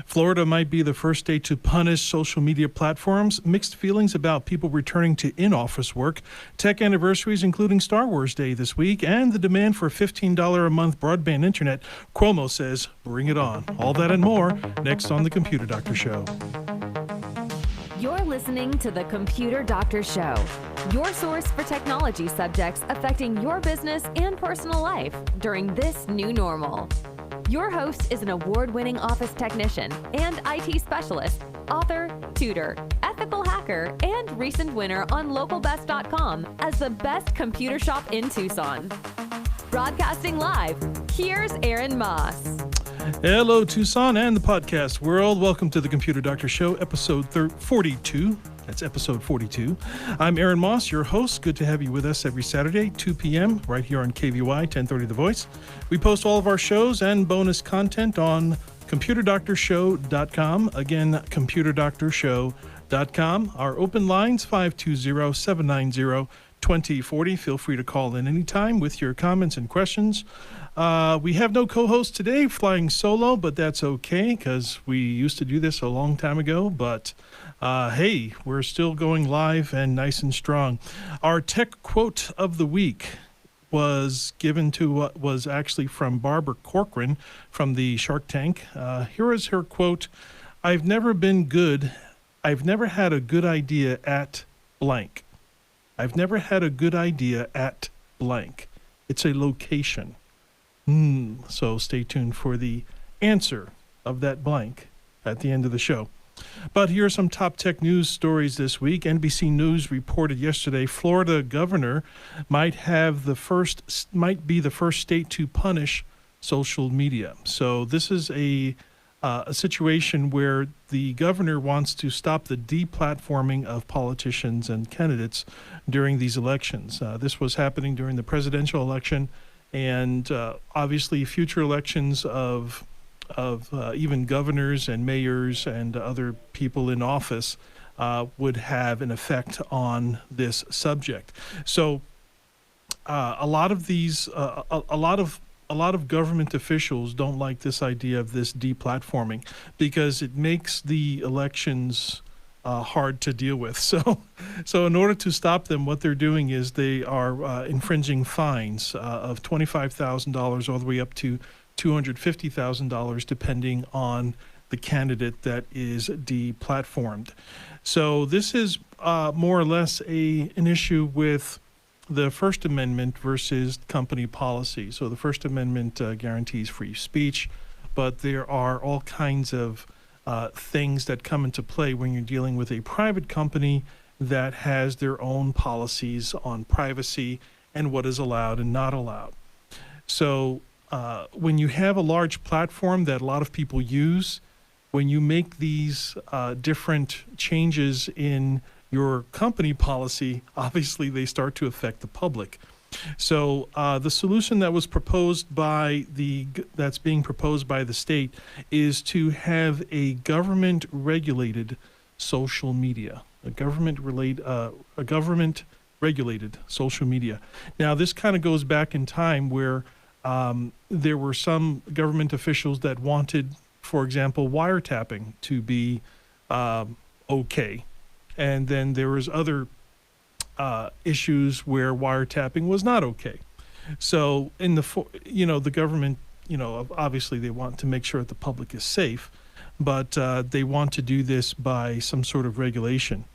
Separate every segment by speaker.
Speaker 1: Florida might be the first state to punish social media platforms. Mixed feelings about people returning to in-office work. Tech anniversaries, including Star Wars Day this week, and the demand for $15 a month broadband internet. Cuomo says, bring it on. All that and more next on The Computer Doctor Show.
Speaker 2: You're listening to The Computer Doctor Show, your source for technology subjects affecting your business and personal life during this new normal. Your host is an award-winning office technician and IT specialist, author, tutor, ethical hacker, and recent winner on localbest.com as the best computer shop in Tucson. Broadcasting live, here's Aaron Moss.
Speaker 1: Hello, Tucson and the podcast world. Welcome to the Computer Doctor Show, episode 42. That's episode 42. I'm Aaron Moss, your host. Good to have you with us every Saturday, 2 p.m., right here on KVY 1030 The Voice. We post all of our shows and bonus content on computerdoctorshow.com. Again, computerdoctorshow.com. Our open lines, 520-790-2040. Feel free to call in anytime with your comments and questions. We have no co-host today, flying solo, but that's okay because we used to do this a long time ago. But hey, we're still going live and nice and strong. Our tech quote of the week was actually from Barbara Corcoran from the Shark Tank. Here is her quote: I've never had a good idea at blank. I've never had a good idea at blank. It's a location. So stay tuned for the answer of that blank at the end of the show. But here are some top tech news stories this week. NBC News reported yesterday Florida governor might be the first state to punish social media. So this is a situation where the governor wants to stop the deplatforming of politicians and candidates during these elections. This was happening during the presidential election, and obviously future elections of even governors and mayors and other people in office would have an effect on this subject. So a lot of government officials don't like this idea of this deplatforming because it makes the elections hard to deal with. So in order to stop them, what they're doing is they are infringing fines of $25,000 all the way up to $250,000, depending on the candidate that is deplatformed. So this is more or less an issue with the First Amendment versus company policy. So the First Amendment guarantees free speech, but there are all kinds of things that come into play when you're dealing with a private company that has their own policies on privacy and what is allowed and not allowed. So when you have a large platform that a lot of people use, when you make these different changes in your company policy, obviously they start to affect the public. So the solution that was that's being proposed by the state is to have a government-regulated social media, a government-regulated social media. Now, this kind of goes back in time where there were some government officials that wanted, for example, wiretapping to be okay. And then there was other issues where wiretapping was not okay. So the government, obviously they want to make sure that the public is safe, but they want to do this by some sort of regulation.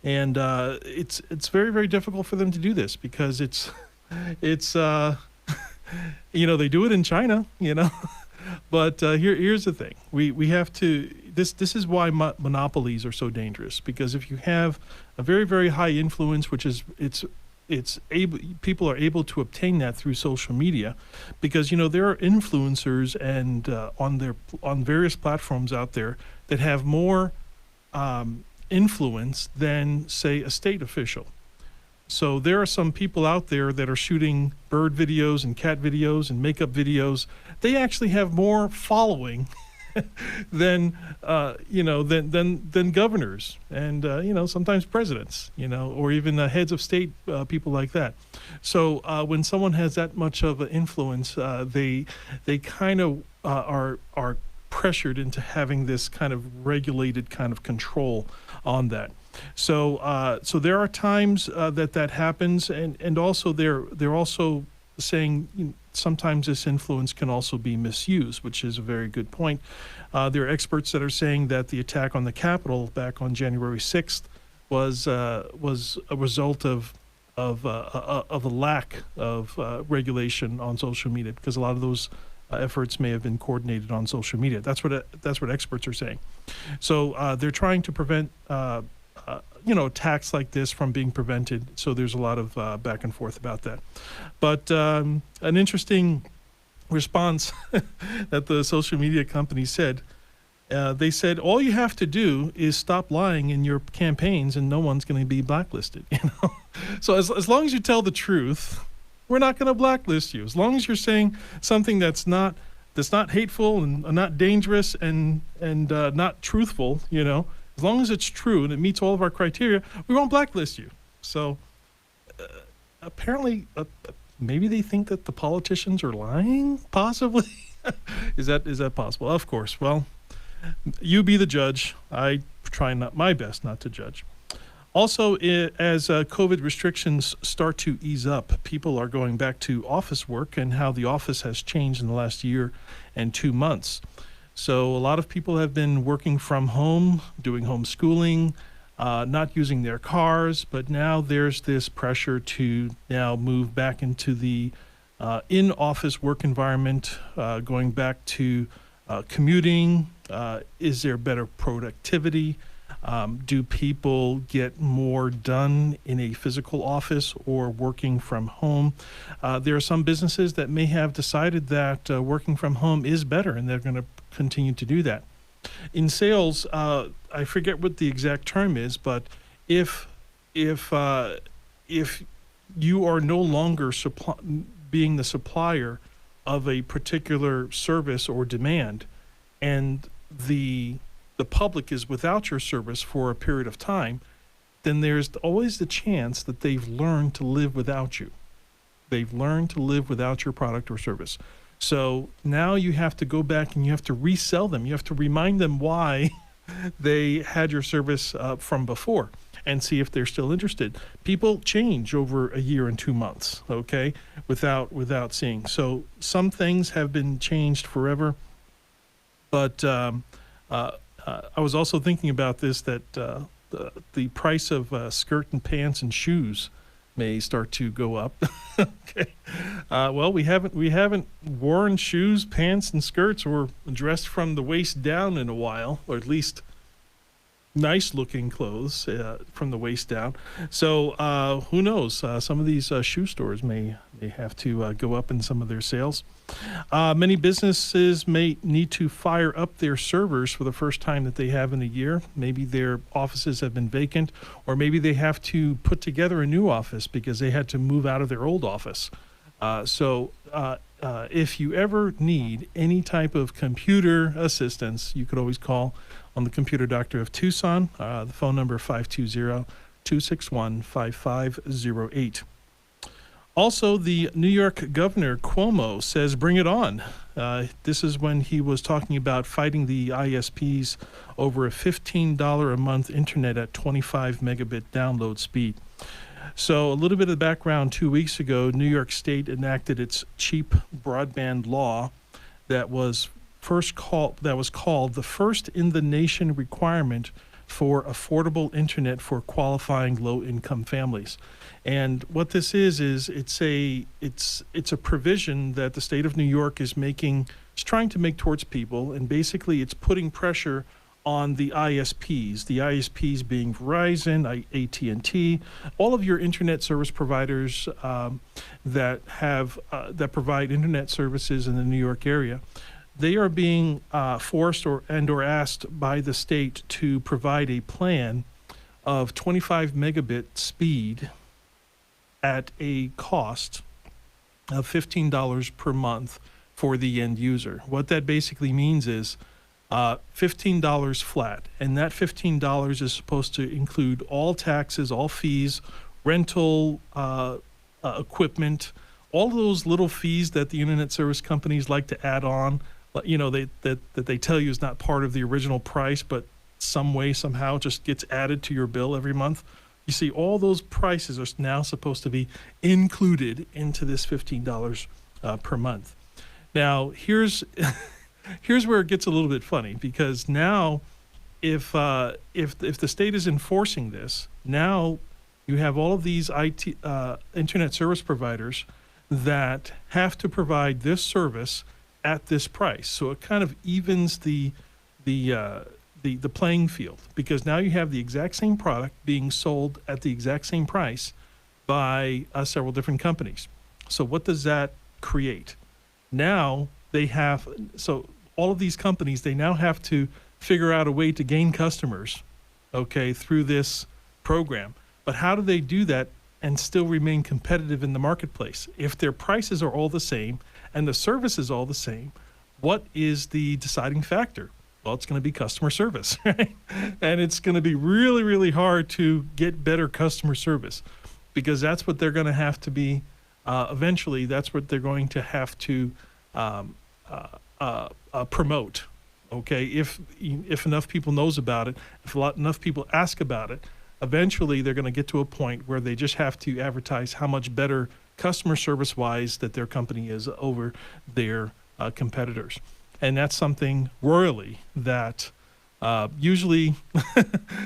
Speaker 1: And it's very, very difficult for them to do this because it's they do it in China, But here's the thing: we have to. This is why monopolies are so dangerous, because if you have a very, very high influence, which is people are able to obtain that through social media, because there are influencers and on various platforms out there that have more influence than, say, a state official. So there are some people out there that are shooting bird videos and cat videos and makeup videos. They actually have more following than governors and sometimes presidents, or even heads of state, people like that. So when someone has that much of an influence, they kind of are pressured into having this kind of regulated kind of control on that. So so there are times that happens, and also they're also saying sometimes this influence can also be misused, which is a very good point. There are experts that are saying that the attack on the Capitol back on January 6th was a result of a lack of regulation on social media, because a lot of those efforts may have been coordinated on social media. That's what experts are saying. So they're trying to prevent attacks like this from being prevented. So there's a lot of back and forth about that. But an interesting response that the social media company said. They said, all you have to do is stop lying in your campaigns and no one's going to be blacklisted. So as long as you tell the truth, we're not going to blacklist you. As long as you're saying something that's not hateful and not dangerous and not truthful, as long as it's true and it meets all of our criteria, we won't blacklist you. So apparently, maybe they think that the politicians are lying, possibly. Is that possible? Of course. Well, you be the judge. I try my best not to judge. Also, as COVID restrictions start to ease up, people are going back to office work, and how the office has changed in the last year and 2 months. So a lot of people have been working from home, doing homeschooling, not using their cars, but now there's this pressure to now move back into the in-office work environment, going back to commuting. Is there better productivity? Do people get more done in a physical office or working from home? There are some businesses that may have decided that working from home is better, and they're going to continue to do that. In sales, I forget what the exact term is, but if you are no longer being the supplier of a particular service or demand, and the public is without your service for a period of time, then there's always the chance that they've learned to live without you. They've learned to live without your product or service. So now you have to go back and you have to resell them. You have to remind them why they had your service from before, and see if they're still interested. People change over a year and 2 months, okay, without seeing. So some things have been changed forever. But I was also thinking about this, that the price of skirt and pants and shoes may start to go up. Okay. Well, we haven't worn shoes, pants, and skirts, or dressed from the waist down in a while, or at least nice looking clothes from the waist down. So who knows? Some of these shoe stores may have to go up in some of their sales. Many businesses may need to fire up their servers for the first time that they have in a year. Maybe their offices have been vacant, or maybe they have to put together a new office because they had to move out of their old office. So if you ever need any type of computer assistance, you could always call on the Computer Doctor of Tucson. The phone number 520-261-5508. Also, the New York Governor Cuomo says, bring it on. This is when he was talking about fighting the ISPs over a $15 a month internet at 25 megabit download speed. So a little bit of background: 2 weeks ago, New York State enacted its cheap broadband law that was called the first in the nation requirement for affordable internet for qualifying low-income families. And what this is it's a provision that the state of New York is trying to make towards people, and basically it's putting pressure on the ISPs. The ISPs being Verizon, AT&T, all of your internet service providers that provide internet services in the New York area. They are being forced or asked by the state to provide a plan of 25 megabit speed at a cost of $15 per month for the end user. What that basically means is $15 flat, and that $15 is supposed to include all taxes, all fees, rental, equipment, all those little fees that the internet service companies like to add on, that they tell you is not part of the original price, but some way, somehow just gets added to your bill every month. You see, all those prices are now supposed to be included into this $15 per month. Now, here's where it gets a little bit funny, because now, if the state is enforcing this, now you have all of these internet service providers that have to provide this service at this price. So it kind of evens the playing field, because now you have the exact same product being sold at the exact same price by several different companies. So what does that create? Now all of these companies, they now have to figure out a way to gain customers, okay, through this program. But how do they do that and still remain competitive in the marketplace? If their prices are all the same and the service is all the same, what is the deciding factor? Well, it's going to be customer service, right? And it's going to be really, really hard to get better customer service, because that's what they're going to have to be, eventually, that's what they're going to have to promote, okay? If enough people knows about it, if enough people ask about it, eventually they're going to get to a point where they just have to advertise how much better customer service-wise that their company is over their competitors. And that's something royally that usually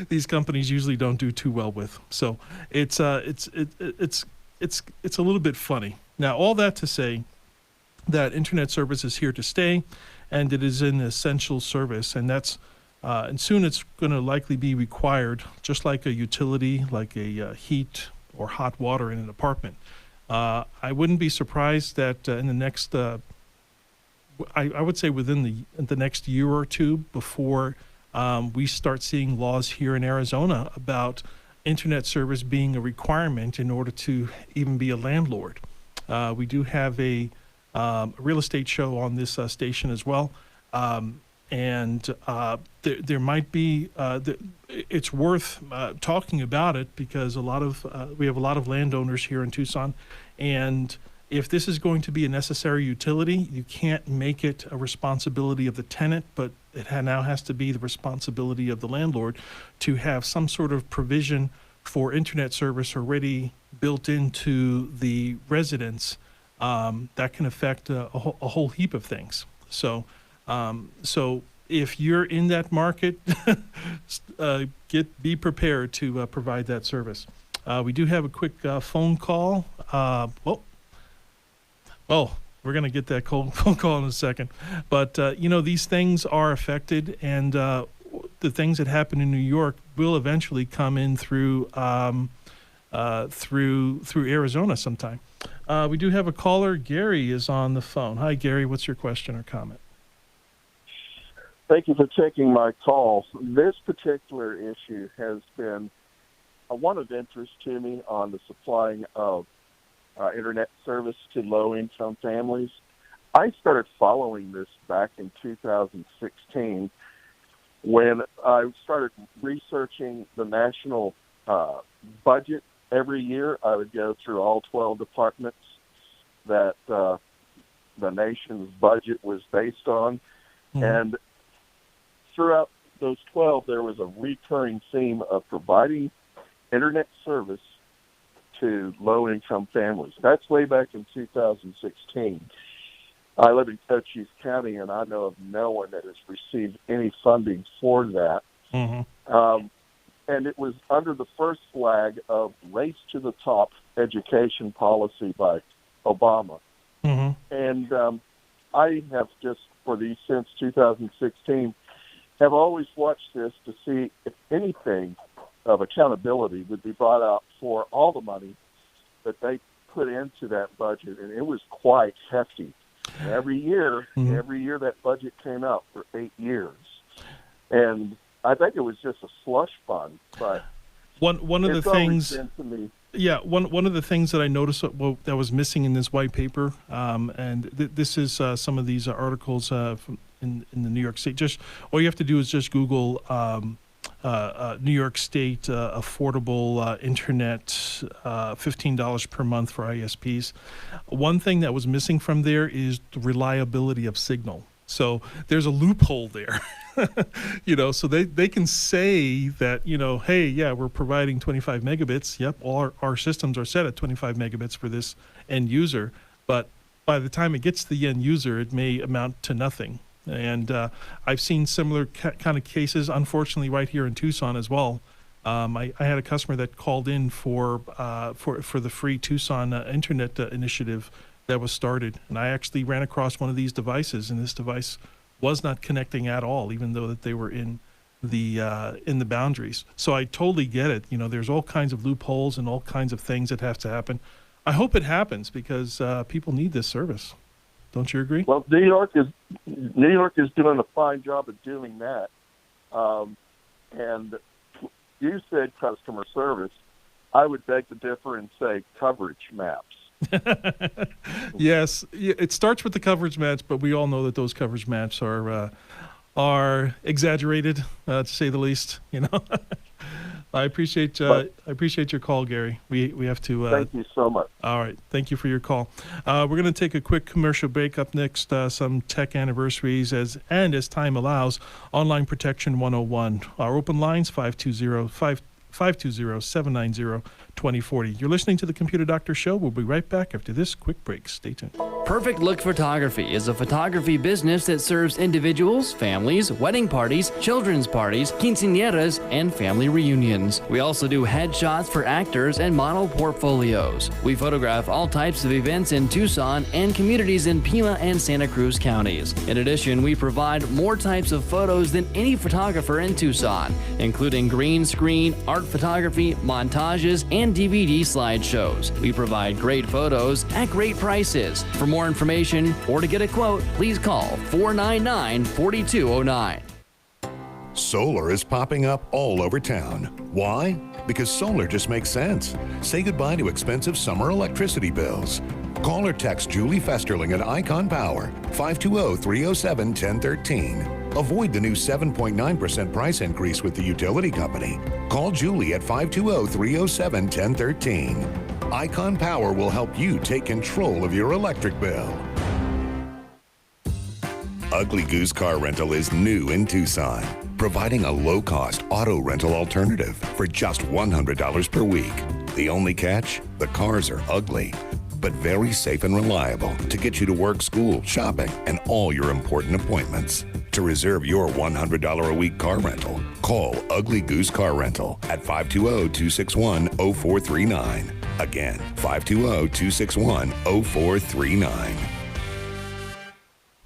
Speaker 1: these companies usually don't do too well with. So it's a little bit funny. Now, all that to say that internet service is here to stay, and it is an essential service, and that's and soon it's going to likely be required, just like a utility, like a heat or hot water in an apartment. I wouldn't be surprised that in the next, I would say within the next year or two, before we start seeing laws here in Arizona about internet service being a requirement in order to even be a landlord. We do have a real estate show on this station as well. And there might be, it's worth talking about it, because we have a lot of landowners here in Tucson, and if this is going to be a necessary utility, you can't make it a responsibility of the tenant, but it now has to be the responsibility of the landlord to have some sort of provision for internet service already built into the residence. That can affect a whole heap of things. So if you're in that market, be prepared to provide that service. We do have a quick phone call. We're going to get that phone call in a second. But, these things are affected, and the things that happen in New York will eventually come in through Arizona sometime. We do have a caller. Gary is on the phone. Hi, Gary. What's your question or comment?
Speaker 3: Thank you for taking my call. This particular issue has been one of interest to me on the supplying of internet service to low-income families. I started following this back in 2016 when I started researching the national budget. Every year I would go through all 12 departments that the nation's budget was based on. Mm-hmm. And throughout those 12, there was a recurring theme of providing internet service to low-income families. That's way back in 2016. I live in Cochise County, and I know of no one that has received any funding for that. Mm-hmm. And it was under the first flag of Race to the Top education policy by Obama. Mm-hmm. And I have just, since 2016, have always watched this to see if anything of accountability would be brought out for all the money that they put into that budget, and it was quite hefty. Every year that budget came out for 8 years, and I think it was just a slush fund. But
Speaker 1: one of the things, one of the things that I noticed that was missing in this white paper, and this is some of these articles from in the New York State. Just all you have to do is just Google New York State affordable internet, $15 per month for ISPs. One thing that was missing from there is the reliability of signal. So there's a loophole there, so they can say that, hey, yeah, we're providing 25 megabits. Yep, all our systems are set at 25 megabits for this end user. But by the time it gets to the end user, it may amount to nothing. And I've seen similar kind of cases, unfortunately, right here in Tucson as well. I had a customer that called in for the free Tucson internet initiative that was started, and I actually ran across one of these devices, and this device was not connecting at all, even though that they were in the boundaries. So I totally get it. There's all kinds of loopholes and all kinds of things that have to happen. I hope it happens because people need this service. Don't you agree?
Speaker 3: Well, New York is doing a fine job of doing that, and you said customer service. I would beg to differ and say coverage maps.
Speaker 1: Yes, it starts with the coverage maps, but we all know that those coverage maps are exaggerated, to say the least. I appreciate your call, Gary. We have to.
Speaker 3: Thank you so much.
Speaker 1: All right, thank you for your call. We're going to take a quick commercial break. Up next, some tech anniversaries as time allows. Online Protection 101. Our open lines 520-790-2040. You're listening to the Computer Doctor Show. We'll be right back after this quick break. Stay tuned.
Speaker 4: Perfect Look Photography is a photography business that serves individuals, families, wedding parties, children's parties, quinceañeras, and family reunions. We also do headshots for actors and model portfolios. We photograph all types of events in Tucson and communities in Pima and Santa Cruz counties. In addition, we provide more types of photos than any photographer in Tucson, including green screen, art photography, montages, and DVD slideshows. We provide great photos at great prices. For more information or to get a quote, please call 499-4209.
Speaker 5: Solar is popping up all over town. Why? Because solar just makes sense. Say goodbye to expensive summer electricity bills. Call or text Julie Festerling at Icon Power, 520-307-1013. Avoid the new 7.9% price increase with the utility company. Call Julie at 520-307-1013. Icon Power will help you take control of your electric bill. Ugly Goose Car Rental is new in Tucson, providing a low-cost auto rental alternative for just $100 per week. The only catch? The cars are ugly, but very safe and reliable to get you to work, school, shopping, and all your important appointments. To reserve your $100 a week car rental, call Ugly Goose Car Rental at 520-261-0439. Again, 520-261-0439.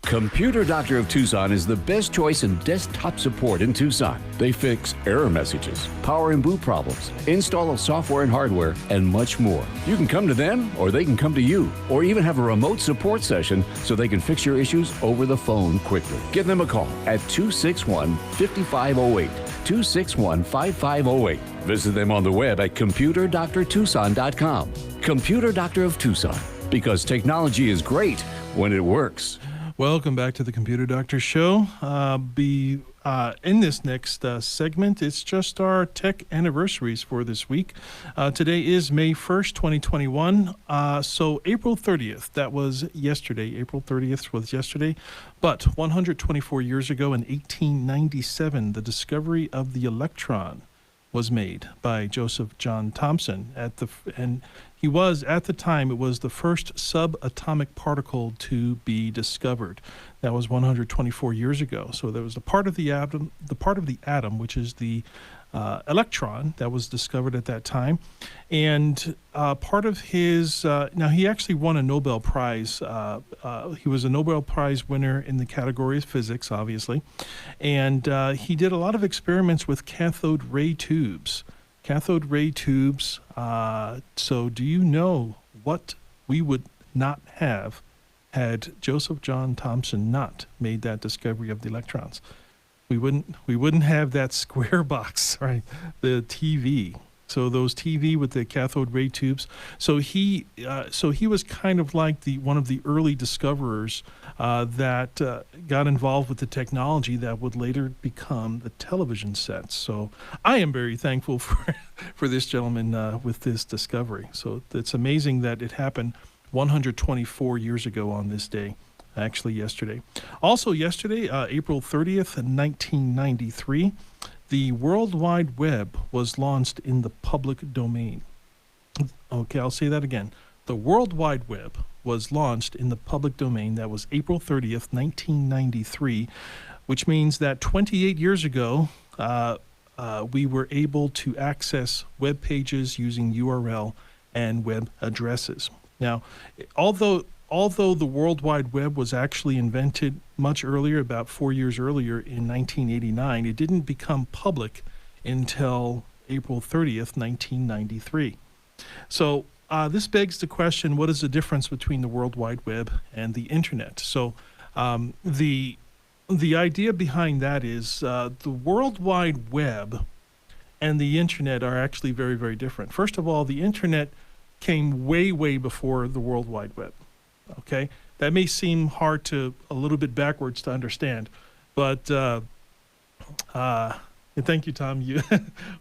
Speaker 6: Computer Doctor of Tucson is the best choice in desktop support in Tucson. They fix error messages, power and boot problems, install software and hardware, and much more. You can come to them, or they can come to you, or even have a remote support session so they can fix your issues over the phone quickly. Give them a call at 261-5508, 261-5508. Visit them on the web at computerdoctortucson.com. Computer Doctor of Tucson, because technology is great when it works.
Speaker 1: Welcome back to the Computer Doctor Show. In this next segment, it's just our tech anniversaries for this week. Today is May 1st, 2021. So April 30th, that was yesterday. April 30th was yesterday. But 124 years ago in 1897, the discovery of the electron was made by Joseph John Thomson and he was, at the time, it was the first subatomic particle to be discovered. That was 124 years ago. So there was a part of the atom, which is the electron, that was discovered at that time. And part of his, now he actually won a Nobel Prize. He was a Nobel Prize winner in the category of physics, obviously. And he did a lot of experiments with cathode ray tubes. Cathode ray tubes. So do you know what we would not have had Joseph John Thomson not made that discovery of the electrons? We wouldn't have that square box, right? The TV. So those TV with the cathode ray tubes. So he was kind of like one of the early discoverers that got involved with the technology that would later become the television sets. So I am very thankful for this gentleman with this discovery. So it's amazing that it happened 124 years ago on this day. actually yesterday. Also yesterday, April 30th, 1993, the World Wide Web was launched in the public domain. Okay, I'll say that again. The World Wide Web was launched in the public domain. That was April 30th, 1993, which means that 28 years ago, we were able to access web pages using URL and web addresses. Now, although the World Wide Web was actually invented much earlier, about 4 years earlier in 1989, it didn't become public until April 30th, 1993. So this begs the question, what is the difference between the World Wide Web and the Internet? So the idea behind that is the World Wide Web and the Internet are actually very, very different. First of all, the Internet came way, way before the World Wide Web. Okay, that may seem a little bit backwards to understand, but and thank you, Tom.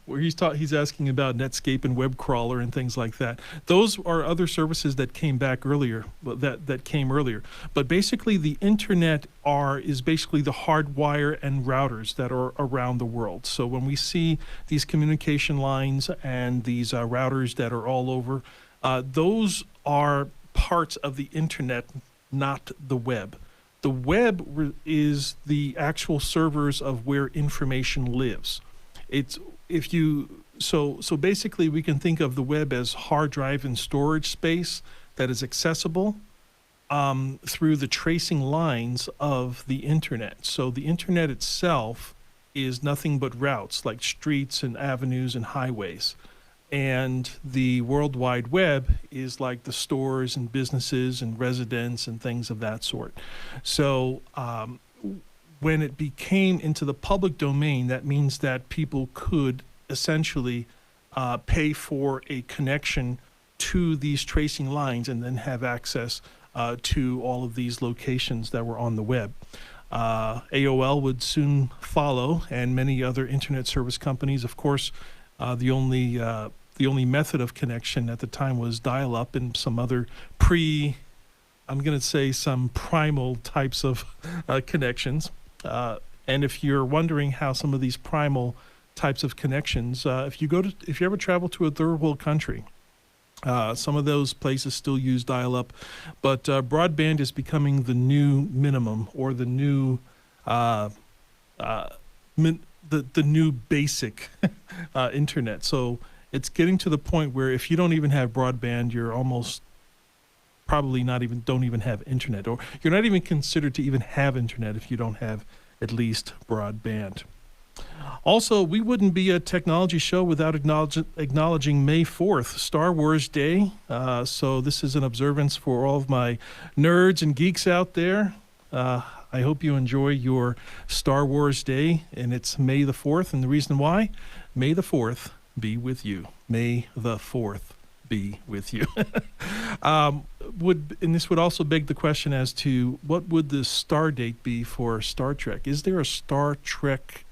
Speaker 1: Where he's asking about Netscape and web crawler and things like that. Those are other services that came back earlier. That came earlier. But basically, the internet is basically the hardwire and routers that are around the world. So when we see these communication lines and these routers that are all over, those are parts of the internet, not the web. The web is the actual servers of where information lives. So basically we can think of the web as hard drive and storage space that is accessible through the tracing lines of the internet. So the internet itself is nothing but routes like streets and avenues and highways. And the World Wide Web is like the stores and businesses and residents and things of that sort. So when it became into the public domain, that means that people could essentially pay for a connection to these tracing lines and then have access to all of these locations that were on the web. AOL would soon follow, and many other internet service companies. Of course, the only method of connection at the time was dial-up and some other some primal types of connections. And if you're wondering how some of these primal types of connections, if you ever travel to a third world country, some of those places still use dial-up, but broadband is becoming the new minimum, or the new the new basic internet. So it's getting to the point where if you don't even have broadband, you're almost probably don't even have internet, or you're not even considered to even have internet if you don't have at least broadband. Also, we wouldn't be a technology show without acknowledging May 4th, Star Wars Day. So this is an observance for all of my nerds and geeks out there. I hope you enjoy your Star Wars Day, and it's May the 4th. And the reason why? May the 4th be with you. May the 4th be with you. And this would also beg the question as to what would the star date be for Star Trek? Is there a Star Trek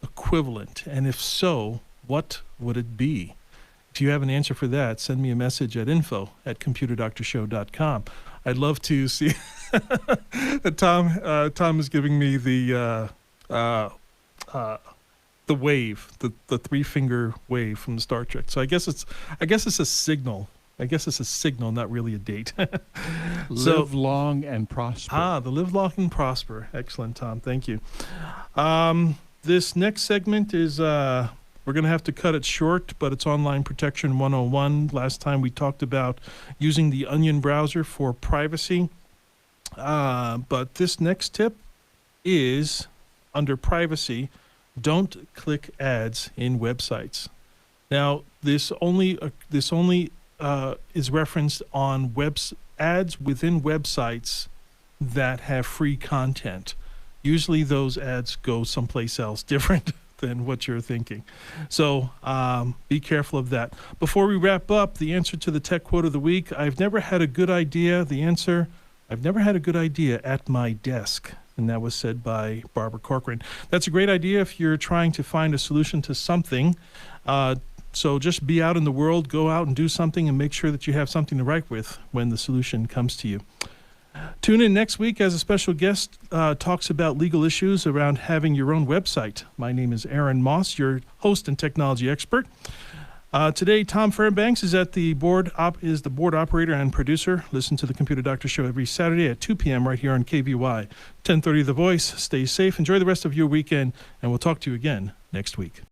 Speaker 1: equivalent? And if so, what would it be? If you have an answer for that, send me a message at info@computerdoctorshow.com. I'd love to see. Tom is giving me the wave, the three-finger wave from Star Trek. So I guess it's a signal. I guess it's a signal, not really a date.
Speaker 7: Live long and prosper.
Speaker 1: The live long and prosper. Excellent, Tom. Thank you. This next segment is, we're going to have to cut it short, but it's Online Protection 101. Last time we talked about using the Onion browser for privacy. But this next tip is under privacy. Don't click ads in websites. Now, this only is referenced on ads within websites that have free content. Usually those ads go someplace else different than what you're thinking. So be careful of that. Before we wrap up, the answer to the tech quote of the week: I've never had a good idea. The answer: I've never had a good idea at my desk. And that was said by Barbara Corcoran. That's a great idea if you're trying to find a solution to something. So just be out in the world, go out and do something, and make sure that you have something to write with when the solution comes to you. Tune in next week as a special guest talks about legal issues around having your own website. My name is Aaron Moss, your host and technology expert. Today, Tom Fairbanks is at the board operator and producer. Listen to the Computer Doctor Show every Saturday at 2 p.m. right here on KVY 1030 The Voice. Stay safe, enjoy the rest of your weekend, and we'll talk to you again next week.